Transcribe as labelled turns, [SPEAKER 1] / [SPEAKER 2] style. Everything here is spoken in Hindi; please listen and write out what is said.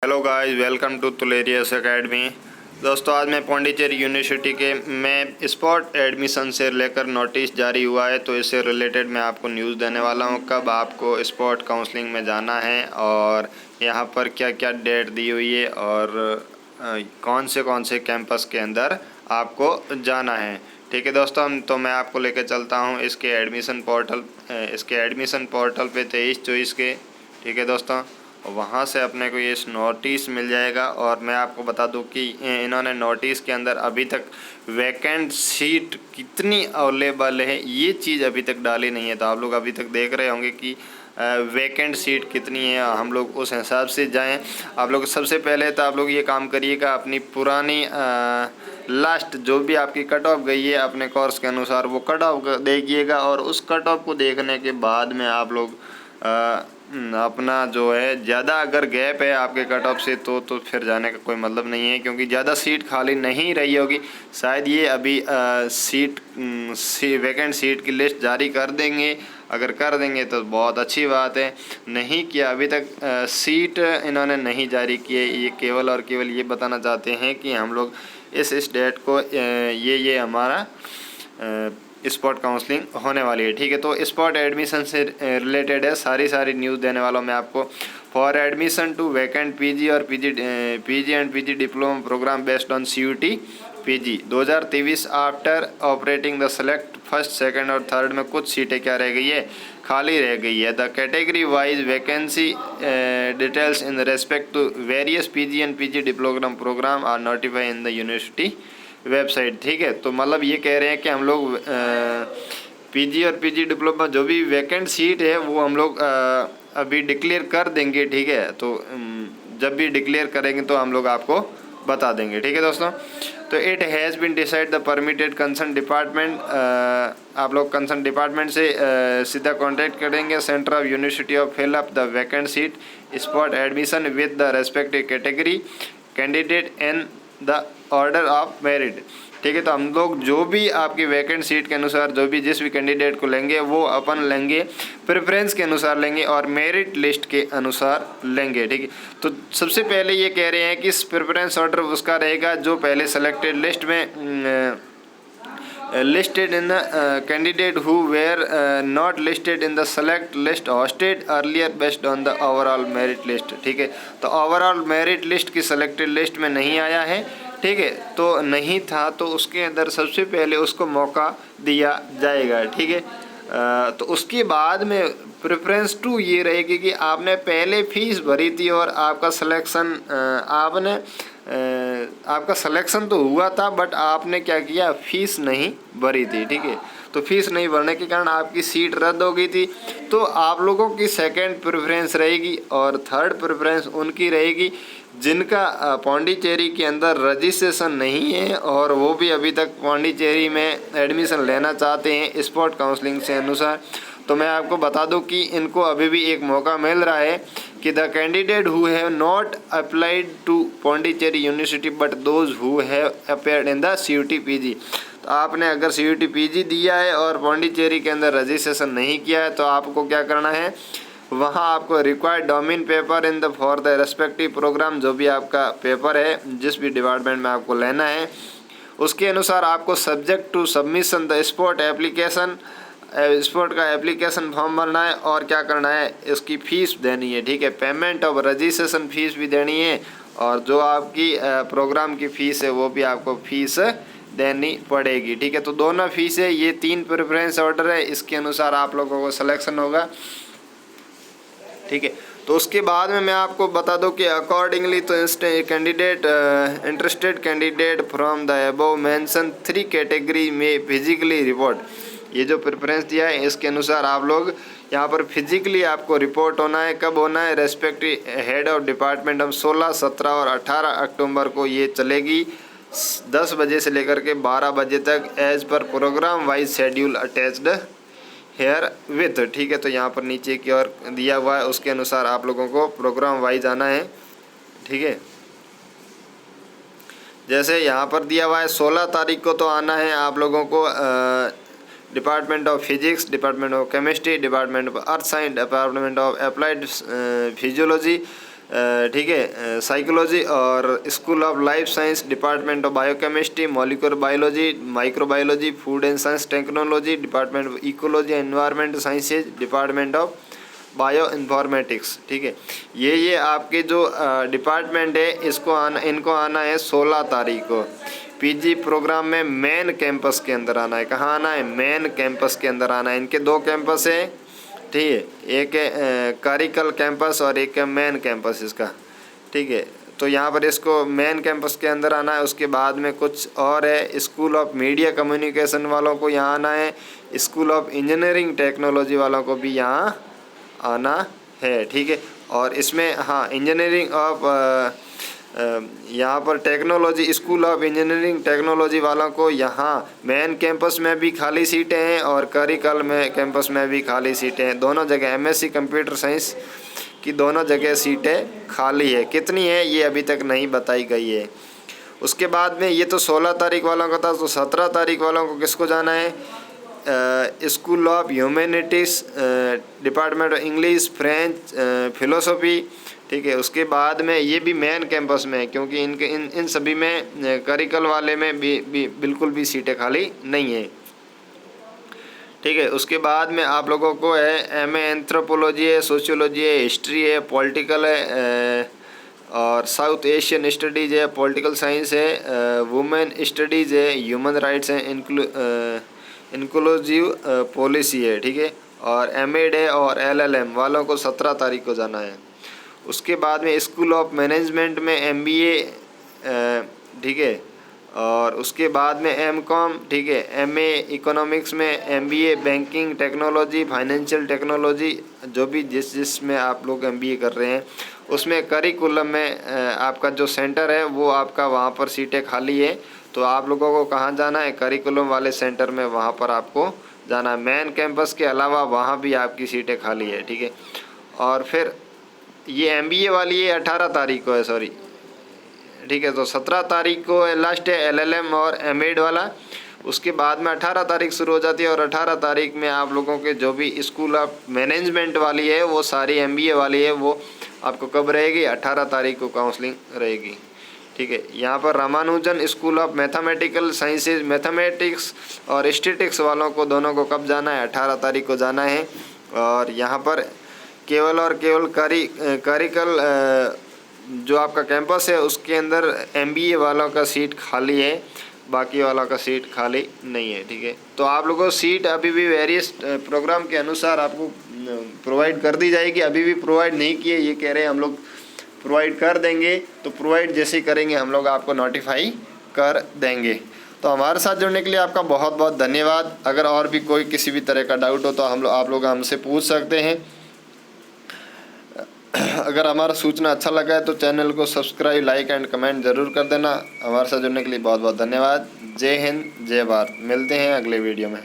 [SPEAKER 1] हेलो गाइस, वेलकम टू तुलेरियस एकेडमी। दोस्तों, आज मैं पौंडीचेरी यूनिवर्सिटी के में स्पॉट एडमिशन से लेकर नोटिस जारी हुआ है, तो इससे रिलेटेड मैं आपको न्यूज़ देने वाला हूं। कब आपको स्पॉट काउंसलिंग में जाना है और यहां पर क्या क्या डेट दी हुई है और कौन से कैंपस के अंदर आपको जाना है। ठीक है दोस्तों, तो मैं आपको लेकर चलता हूँ इसके एडमिशन पोर्टल पे 23-24 के। ठीक है दोस्तों, वहाँ से अपने को ये नोटिस मिल जाएगा। और मैं आपको बता दूं कि इन्होंने नोटिस के अंदर अभी तक वैकेंट सीट कितनी अवेलेबल है ये चीज़ अभी तक डाली नहीं है। तो आप लोग अभी तक देख रहे होंगे कि वैकेंट सीट कितनी है, हम लोग उस हिसाब से जाएं। आप लोग सबसे पहले तो आप लोग ये काम करिएगा, अपनी पुरानी लास्ट जो भी आपकी कट ऑफ गई है अपने कोर्स के अनुसार वो कट ऑफ देखिएगा। और उस कट ऑफ को देखने के बाद में आप लोग अपना जो है ज़्यादा अगर गैप है आपके कट ऑफ से तो फिर जाने का कोई मतलब नहीं है, क्योंकि ज़्यादा सीट खाली नहीं रही होगी। शायद ये अभी वैकेंट सीट की लिस्ट जारी कर देंगे। अगर कर देंगे तो बहुत अच्छी बात है, नहीं किया अभी तक सीट इन्होंने नहीं जारी की है। ये केवल और केवल ये बताना चाहते हैं कि हम लोग इस डेट को ये हमारा स्पॉट काउंसलिंग होने वाली है। ठीक है, तो स्पॉट एडमिशन से रिलेटेड है, सारी न्यूज़ देने वाला हूँ मैं आपको। For admission to vacant PG और PG and PG diploma program based on CUT PG 2023 after operating the select first second और थर्ड में कुछ सीटें क्या रह गई है, खाली रह गई है। The category wise vacancy details in respect to various PG and PG diploma programme are notify in the university website. ठीक है, तो मतलब ये कह रहे हैं कि हम लोग PG और PG डिप्लोमा जो भी वैकेंट सीट है वो हम लोग अभी डिक्लेयर कर देंगे। ठीक है, तो जब भी डिक्लेयर करेंगे तो हम लोग आपको बता देंगे। ठीक है दोस्तों, तो it has been decide the permitted concern department. आप लोग कंसर्न डिपार्टमेंट से सीधा कांटेक्ट करेंगे centre of university of fill up the vacant seat spot admission with the respective category candidate in the order of merit. ठीक है, तो हम लोग जो भी आपकी वैकेंट सीट के अनुसार जो भी जिस भी कैंडिडेट को लेंगे वो अपन लेंगे, प्रेफरेंस के अनुसार लेंगे और मेरिट लिस्ट के अनुसार लेंगे। ठीक है, तो सबसे पहले ये कह रहे हैं कि प्रेफरेंस ऑर्डर उसका रहेगा जो पहले सेलेक्टेड लिस्ट में listed in the candidate who were not listed in the select list hosted earlier based on the overall merit list। ठीक है, तो ओवरऑल मेरिट लिस्ट की सेलेक्टेड लिस्ट में नहीं आया है। ठीक है, तो नहीं था तो उसके अंदर सबसे पहले उसको मौका दिया जाएगा। ठीक है, तो उसके बाद में प्रेफरेंस 2 ये रहेगी कि आपने पहले फीस भरी थी और आपका सिलेक्शन आपका सिलेक्शन तो हुआ था, बट आपने क्या किया, फीस नहीं भरी थी। ठीक है, तो फीस नहीं भरने के कारण आपकी सीट रद्द हो गई थी। तो आप लोगों की सेकंड प्रेफरेंस रहेगी और थर्ड प्रेफरेंस उनकी रहेगी जिनका पौंडीचेरी के अंदर रजिस्ट्रेशन नहीं है और वो भी अभी तक पौंडीचेरी में एडमिशन लेना चाहते हैं स्पॉट काउंसलिंग से अनुसार। तो मैं आपको बता दूं कि इनको अभी भी एक मौका मिल रहा है कि the candidate who have not applied to Pondicherry university but those who have appeared in the CUT PG। तो आपने अगर CUT PG दिया है और पौंडीचेरी के अंदर रजिस्ट्रेशन नहीं किया है तो आपको क्या करना है, वहाँ आपको required domain paper in the for the respective programme जो भी आपका पेपर है जिस भी डिपार्टमेंट में आपको लेना है उसके अनुसार आपको subject to submission the spot application spot का एप्लीकेशन फॉर्म भरना है और क्या करना है, इसकी फ़ीस देनी है। ठीक है, पेमेंट ऑफ रजिस्ट्रेशन फ़ीस भी देनी है और जो आपकी प्रोग्राम की फ़ीस है वो भी आपको फ़ीस देनी पड़ेगी। ठीक है, तो दोनों फीस है, ये 3 प्रेफरेंस ऑर्डर है, इसके अनुसार आप लोगों को सिलेक्शन होगा। ठीक है, तो उसके बाद में मैं आपको बता दूं कि अकॉर्डिंगली तो candidate interested candidate from the above mention 3 category में फिजिकली रिपोर्ट, ये जो प्रेफरेंस दिया है इसके अनुसार आप लोग यहाँ पर फिजिकली आपको रिपोर्ट होना है। कब होना है, रेस्पेक्टिव हेड ऑफ डिपार्टमेंट हम 16, 17 और 18 अक्टूबर को ये चलेगी 10 बजे से लेकर के 12 बजे तक एज पर programme wise schedule attached here with. ठीक है, तो यहाँ पर नीचे की ओर दिया हुआ है उसके अनुसार आप लोगों को प्रोग्राम वाइज आना है। ठीक है, जैसे यहाँ पर दिया हुआ है 16 तारीख को तो आना है आप लोगों को department of physics, department of chemistry, department of earth science, department of applied physiology, ठीक है, साइकोलॉजी और school of life science, department of biochemistry, molecular biology, microbiology, food and science technology, department of ecology environment sciences, department of bio informatics. ठीक है, ये आपके जो डिपार्टमेंट है इनको आना है 16 तारीख को पीजी प्रोग्राम में मेन कैंपस के अंदर आना है। कहाँ आना है? मेन कैंपस के अंदर आना है। इनके 2 कैंपस है, ठीक है, एक है कारिकल कैंपस और एक है मेन कैंपस इसका। ठीक है, तो यहाँ पर इसको मेन कैंपस के अंदर आना है। उसके बाद में कुछ और है, स्कूल ऑफ मीडिया कम्युनिकेशन वालों को यहाँ आना है, स्कूल ऑफ इंजीनियरिंग टेक्नोलॉजी वालों को भी यहाँ आना है। ठीक है, और इसमें हाँ इंजीनियरिंग ऑफ यहाँ पर technology, school of engineering technology वालों को यहाँ मेन कैंपस में भी खाली सीटें हैं और करिकल में कैंपस में भी खाली सीटें हैं। दोनों जगह एमएससी कंप्यूटर साइंस की दोनों जगह सीटें खाली है। कितनी है ये अभी तक नहीं बताई गई है। उसके बाद में ये तो 16 तारीख वालों का था, तो 17 तारीख वालों को किसको जाना है? School of humanities, department of English, French, philosophy. ठीक है, उसके बाद में ये भी मेन कैंपस में है, क्योंकि इन सभी में करिकल वाले में भी बिल्कुल भी सीटें खाली नहीं है। ठीक है, उसके बाद में आप लोगों को है एमए एंथ्रोपोलॉजी है, सोशियोलॉजी है, हिस्ट्री है, पॉलिटिकल है और साउथ एशियन स्टडीज़ है, पॉलिटिकल साइंस है, वुमेन स्टडीज़ है, ह्यूमन राइट्स है, इंक्लूसिव पॉलिसी है। ठीक है, और एमएड है और एलएलएम वालों को 17 तारीख को जाना है। उसके बाद में स्कूल ऑफ मैनेजमेंट में एमबीए, ठीक है, और उसके बाद में एमकॉम, ठीक है, एमए इकोनॉमिक्स में, MBA banking technology, financial technology, जो भी जिसमें आप लोग एमबीए कर रहे हैं उसमें करिकुलम में आपका जो सेंटर है वो आपका वहाँ पर सीटें खाली है। तो आप लोगों को कहाँ जाना है? करिकुलम वाले सेंटर में, वहाँ पर आपको जाना है। मेन कैंपस के अलावा वहाँ भी आपकी सीटें खाली है। ठीक है, और फिर ये एमबीए वाली है 18 तारीख को है, सॉरी। ठीक है, तो 17 तारीख को लास्ट है एलएलएम और एमएड वाला। उसके बाद में 18 तारीख शुरू हो जाती है और 18 तारीख में आप लोगों के जो भी स्कूल ऑफ मैनेजमेंट वाली है वो सारी एमबीए वाली है वो आपको कब रहेगी? 18 तारीख को काउंसलिंग रहेगी। ठीक है, यहाँ पर Ramanujan school of mathematical sciences, mathematics और स्टैटिस्टिक्स वालों को दोनों को कब जाना है? 18 तारीख को जाना है। और यहाँ पर केवल और केवल करिकल जो आपका कैंपस है उसके अंदर एमबीए वालों का सीट खाली है, बाकी वालों का सीट खाली नहीं है। ठीक है, तो आप लोगों को सीट अभी भी वेरियस प्रोग्राम के अनुसार आपको प्रोवाइड कर दी जाएगी। अभी भी प्रोवाइड नहीं किए, ये कह रहे हैं हम लोग प्रोवाइड कर देंगे, तो प्रोवाइड जैसे ही करेंगे हम लोग आपको नोटिफाई कर देंगे। तो हमारे साथ जुड़ने के लिए आपका बहुत बहुत धन्यवाद। अगर और भी कोई किसी भी तरह का डाउट हो तो आप लोग हमसे पूछ सकते हैं। अगर हमारा सूचना अच्छा लगा है तो चैनल को सब्सक्राइब, लाइक एंड कमेंट ज़रूर कर देना। हमारे साथ जुड़ने के लिए बहुत बहुत धन्यवाद। जय हिंद, जय भारत। मिलते हैं अगले वीडियो में।